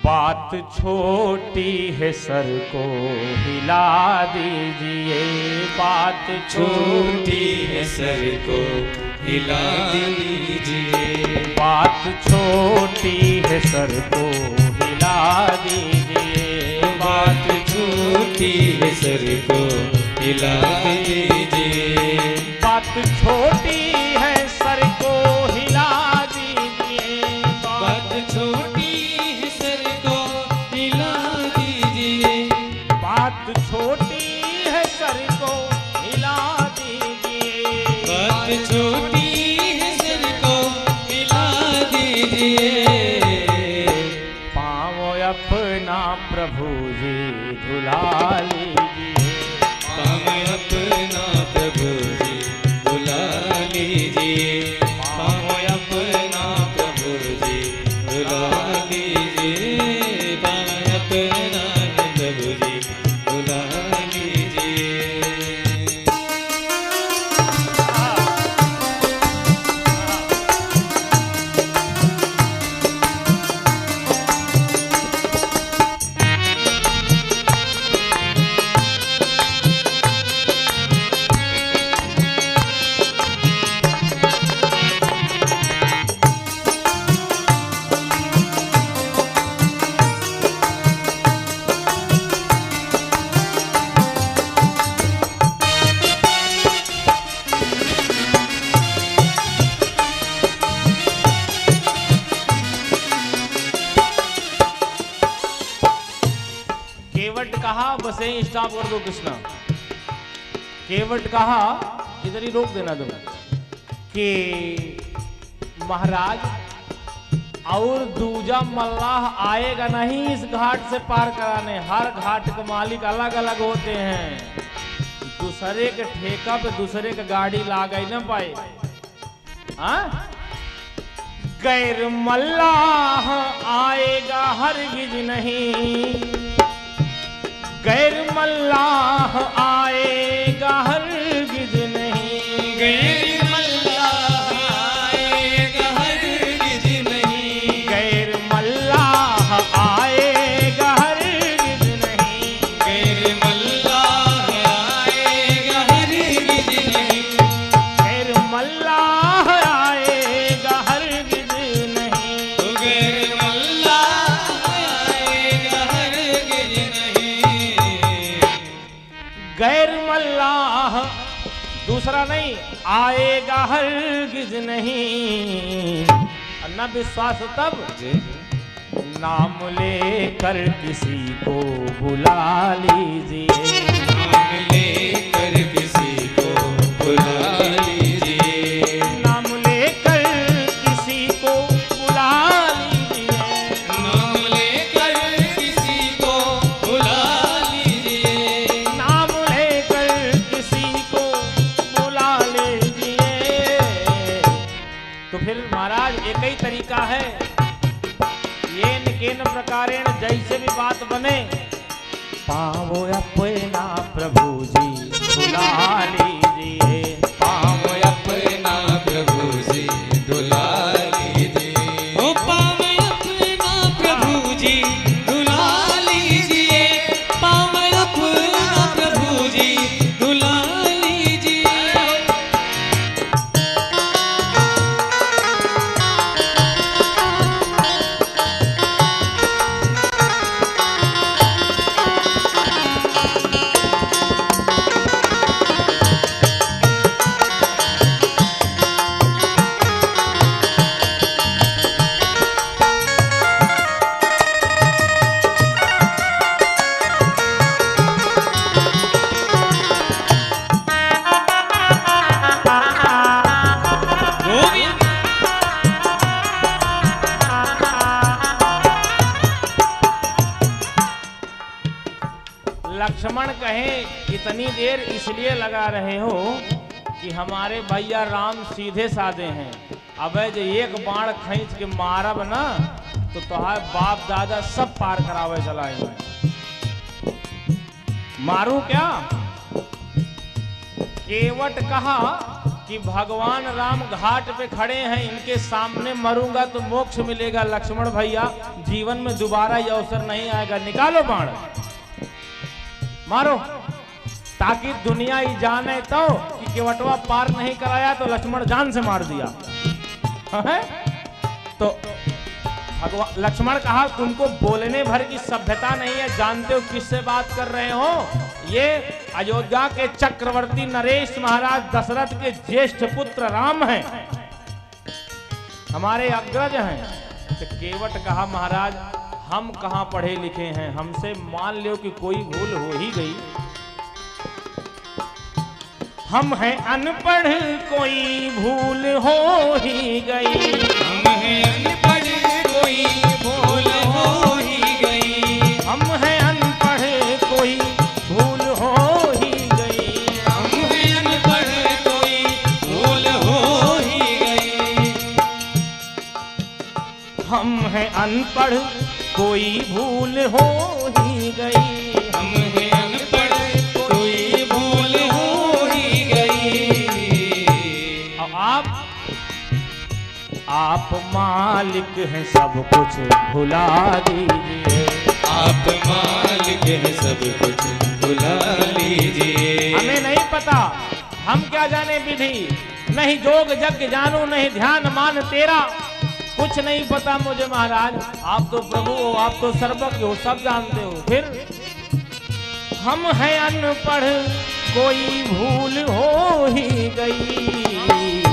बात छोटी है सर को हिला दीजिए, बात छोटी है सर को हिला दीजिए, बात छोटी है सर को हिला दीजिए, बात छोटी है सर को हिला दीजिए, बात छोटी है सर को हिला दीजिए, बात छोटी है सर को हिला दीजिए, बात छोटी है सर को हिला दीजिए, बात छोटी है सर को हिला दीजिए, पाँव अपना प्रभु जी धुला लीजिए, पाँव अपना प्रभु जी धुला लीजिए, पाँव अपना प्रभु जी धुला लीजिए, पाँव अपना प्रभु जी धुला लीजिए। केवट कहा बस यही स्टॉप कर दो कृष्णा, केवट कहा इधर ही रोक देना तुम कि महाराज और दूजा मल्लाह आएगा नहीं इस घाट से पार कराने, हर घाट के मालिक अलग अलग होते हैं, दूसरे के ठेका पे दूसरे के गाड़ी ला गई ना पाए। हाँ? गैर मल्लाह आएगा हरगिज नहीं, गैर मल्लाह आएगा हरगिज नहीं, गैर मल्लाह आएगा हरगिज नहीं, गैर मल्लाह आएगा हरगिज नहीं, गैर मल्लाह आएगा हरगिज नहीं, गैर मल्लाह आएगा हरगिज नहीं, तो गैर मल्लाह आएगा हरगिज नहीं, गैर मल्लाह दूसरा नहीं आएगा हरगिज नहीं। न विश्वास तब नाम लेकर किसी को बुला लीजिए, नाम लेकर किसी को बुला लीजिए, नाम लेकर किसी को बुला लीजिए, नाम लेकर किसी को बुला लीजिए, नाम लेकर किसी को बुला लीजिए। तो फिर महाराज एक ही तरीका है, येन केन प्रकारेण जैसे भी बात बने, पावो अपना प्रभु जी बुला लीजिए, पाँव अपना प्रभु जी धुला लीजिए, ओ पाँव अपना प्रभु जी धुला लीजिए, पाँव अपना प्रभु जी धुला लीजिए। लक्ष्मण कहे इतनी देर इसलिए लगा रहे हो कि हमारे भैया राम सीधे साधे हैं, अब जो एक बाण खींच के मारब ना तो तुम्हारे बाप दादा सब पार करावे चलाएंगे। मारू क्या? केवट कहा कि भगवान राम घाट पे खड़े हैं, इनके सामने मरूंगा तो मोक्ष मिलेगा। लक्ष्मण भैया जीवन में दोबारा ये अवसर नहीं आएगा, निकालो बाण मारो, ताकि दुनिया ही जाने तो कि केवटवा पार नहीं कराया तो लक्ष्मण जान से मार दिया है? तो भगवान लक्ष्मण कहा तुमको बोलने भर की सभ्यता नहीं है, जानते हो किससे बात कर रहे हो? ये अयोध्या के चक्रवर्ती नरेश महाराज दशरथ के ज्येष्ठ पुत्र राम हैं, हमारे अग्रज हैं। तो केवट कहा महाराज हम कहाँ पढ़े लिखे हैं, हमसे मान लो कि कोई भूल हो ही गई। हम हैं अनपढ़ कोई भूल हो ही गई, हम हैं अनपढ़ कोई भूल हो ही गई, हम हैं अनपढ़ कोई भूल हो ही गई, हम हैं अनपढ़ कोई भूल हो ही गई, हम हैं अनपढ़ कोई भूल हो ही गई, हम हैं अनपढ़ कोई भूल हो ही गई। और आप मालिक हैं सब कुछ भुला दीजिए, आप मालिक हैं सब कुछ भुला लीजिए। हमें नहीं पता, हम क्या जाने विधि, नहीं जोग जग जानू, नहीं ध्यान मान तेरा, कुछ नहीं पता मुझे महाराज। आप तो प्रभु हो, आप तो सर्वज्ञ हो, सब जानते हो। फिर हम हैं अनपढ़ कोई भूल हो ही गई,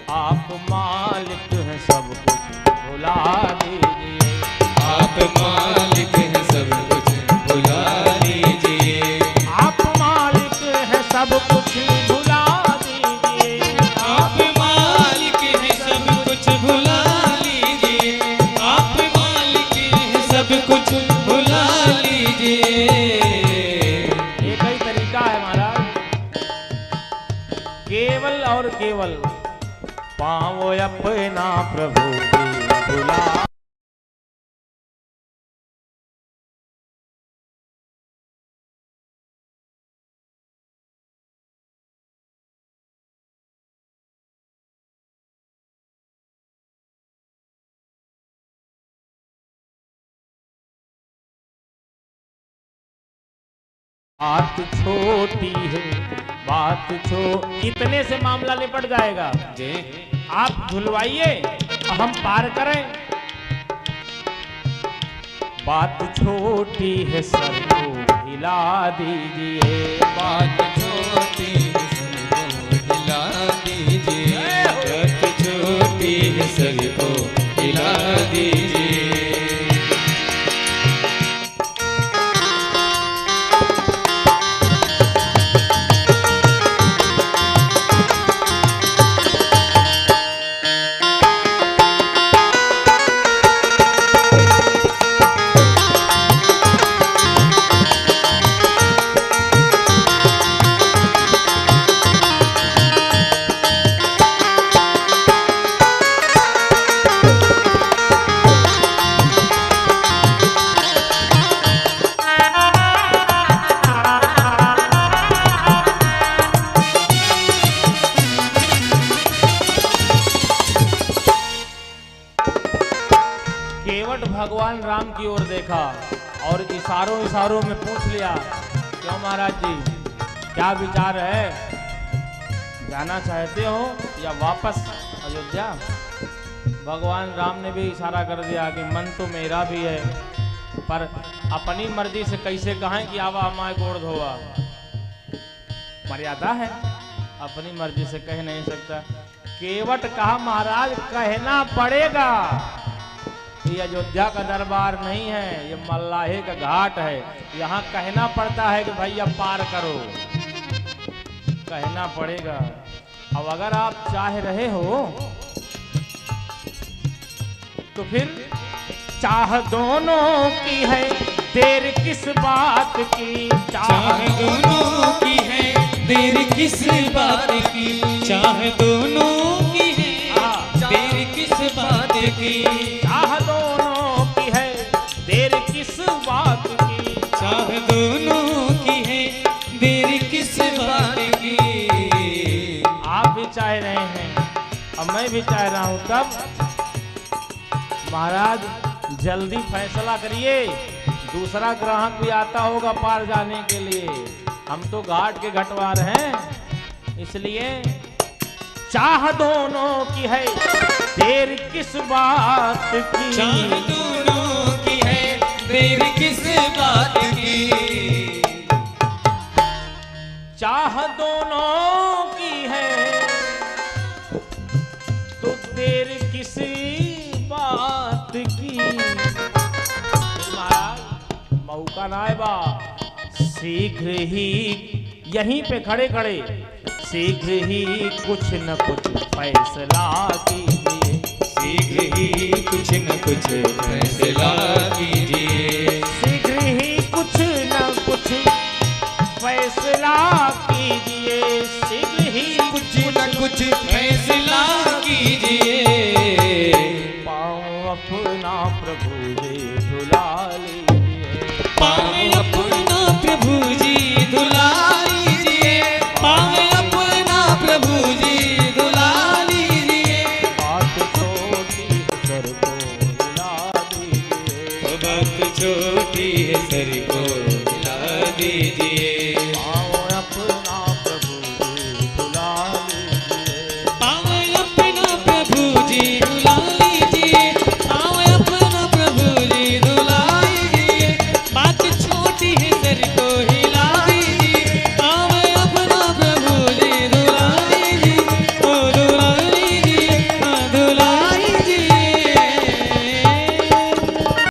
आप मालिक हैं सब कुछ भुला दीजिए, आप मालिक हैं सब कुछ भुला लीजिए, आप मालिक हैं सब कुछ भुला दीजिए, आप मालिक हैं सब कुछ भुला लीजिए, आप मालिक हैं सब कुछ भुला लीजिए। ये कई तरीका है महाराज, केवल और केवल पाओ अपना प्रभु बुला। बात छोटी है, बात इतने से मामला निपट जाएगा जी आप धुलवाइए हम पार करें। बात छोटी है सर को हिला दीजिए, बात छोटी है सर को हिला दीजिए, बात छोटी है सर को हिला दीजिए। केवट भगवान राम की ओर देखा और इशारों में पूछ लिया, क्यों महाराज जी क्या विचार है, जाना चाहते हो या वापस अयोध्या? भगवान राम ने भी इशारा कर दिया कि मन तो मेरा भी है, पर अपनी मर्जी से कैसे कहें कि आवा हमारे गोड़ धोवा, मर्यादा है, अपनी मर्जी से कह नहीं सकता। केवट कहा महाराज कहना पड़ेगा, ये अयोध्या का दरबार नहीं है, ये मल्लाहे का घाट है, यहाँ कहना पड़ता है कि भैया पार करो, कहना पड़ेगा। अब अगर आप चाह रहे हो तो फिर चाह दोनों की है, देर किस बात की, चाह दोनों की है, देर किस बात की, चाह दोनों की है, देर किस बात की, चाह दोनों की है, देर किस बात की, चाह दोनों की है, देर किस बात की। भी चाह रहा हूं। तब महाराज जल्दी फैसला करिए, दूसरा ग्राहक भी आता होगा पार जाने के लिए। हम तो घाट के घटवार हैं, इसलिए चाह दोनों की है, देर किस बात की। चाह दोनों की है, देर किस बात की। चाह दोनों की है तो देर किस बात की। महाराज मौका ना है बा, शीघ्र ही यहीं पे खड़े खड़े शीघ्र ही कुछ न कुछ फैसला कीजिए। शीघ्र ही कुछ न कुछ फैसला कीजिए। शीघ्र ही कुछ न कुछ फैसला कीजिए। शीघ्र ही कुछ न कुछ फैसला कीजिए। पाँव अपना प्रभु जी धुला लीजिए। पाँव अपना प्रभु जी धुला लीजिए। पाँव अपना प्रभु